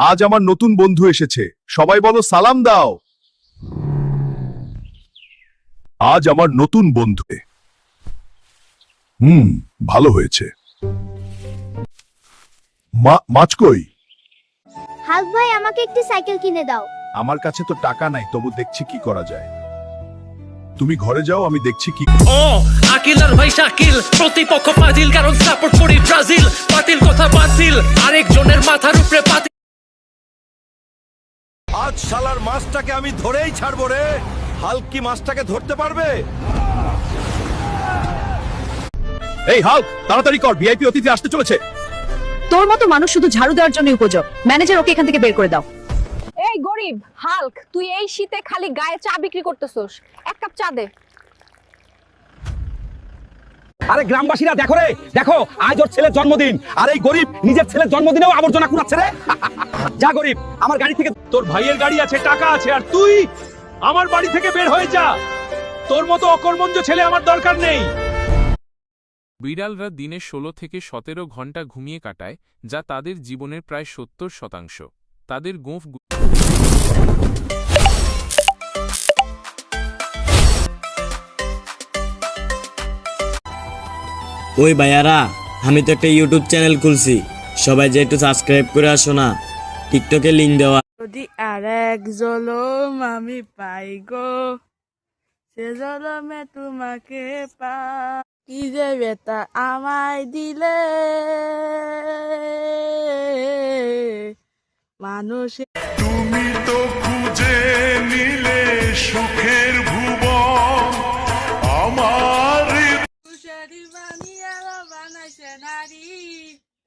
আজ আমার নতুন বন্ধু এসেছে, সবাই বলো সালাম দাও। আজ আমার নতুন বন্ধু। ভালো হয়েছে। মাছ কই? হাল্ক ভাই, আমাকে একটি সাইকেল কিনে দাও। আমার কাছে তো টাকা নাই, তবু দেখছি কি করা যায়। তুমি ঘরে যাও, আমি দেখছি কি। ও আকিল আর ভাই শাকিল, প্রতিপক্ষ ফাজিল, কারণ সাপোর্ট করি ব্রাজিল। পাতিল কথা বাতিল, আরেকজনের মাথার উপরে পাতিল। আজ শালার মাছটাকে আমি ধরেই ছাড়বো রে। হাল্ক কি মাছটাকে ধরতে পারবে? এই হাল্ক, তাড়াতাড়ি কর, ভিআইপি অতিথি আসতে চলেছে। তোর মতো মানুষ শুধু ঝাড়ু দেওয়ার জন্য উপযোগ। ম্যানেজার, ওকে এখান থেকে বের করে দাও। এই গরিব হাল্ক, তুই এই শীতে খালি গায়ে চা বিক্রি করতেছস, এক কাপ চা দে। আরে গ্রামবাসীরা দেখো রে, দেখো আজ ওর ছেলের জন্মদিন, আর এই গরিব নিজের ছেলের জন্মদিনেও আবর্জনা কুড়াচ্ছে রে। যা গরিব, আমার গাড়ি থেকে। তোর ভাইয়ের গাড়ি আছে, টাকা আছে, আর তুই আমার বাড়ি থেকে বের হয়ে যা। তোর মতো অকর্মণ্য ছেলে আমার দরকার নেই। বিড়ালরা দিনে 16 থেকে 17 ঘন্টা ঘুমিয়ে কাটায়, যা তাদের জীবনের প্রায় 70%। তাদের গোঁফ ওই ভাইয়ারা, আমি তো একটা ইউটিউব চ্যানেল খুলছি, সবাই যে একটু সাবস্ক্রাইব করে আসো না। টিকটকে লিংক দেওয়া। যদি আর এক জলম আমি পাই গো, সে জলমে তোমাকে পা। কি যে বেতা আমায় দিলে মানুষ। তুমি তো খুঁজে নিলে সুখের ভুবন আমার। বানাইছে নারী,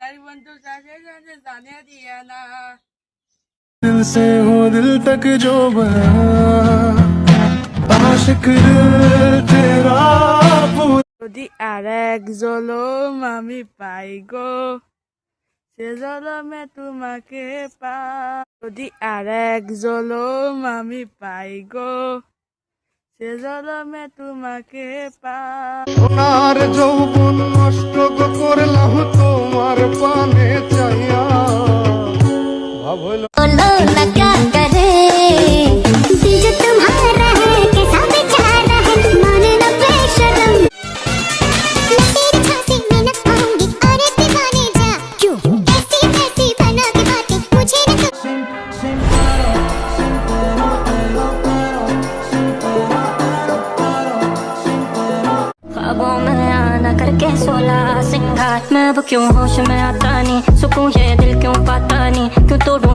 তার বন্ধু কাছে জানে দিয়া না। दिल से हो दिल तक जो बना, आशिक दिल तेरा। যদি আর এক জলম আমি পাই গো, সে জলমে তোমাকে পা। যদি আর এক জলম আমি পাই গো, সে জলমে তোমাকে পা। সোনার যৌবন নষ্ট করলাম তোমার পানে চাইয়া। ভাবলো ना क्या करे, जो तुम्हारा है कैसा बेचारा है, माने ना बेशरम। मैं तेरी झांसी में न आऊंगी, अरे दीवाने जा। क्यों ऐसी ऐसी बना के बातें मुझे न ख्वाबों में आना करके 16 सिंगार, मैं अब क्यों होश में आता नहीं, सुकून ये दिल क्यों पाता नहीं, क्यों तोड़ूं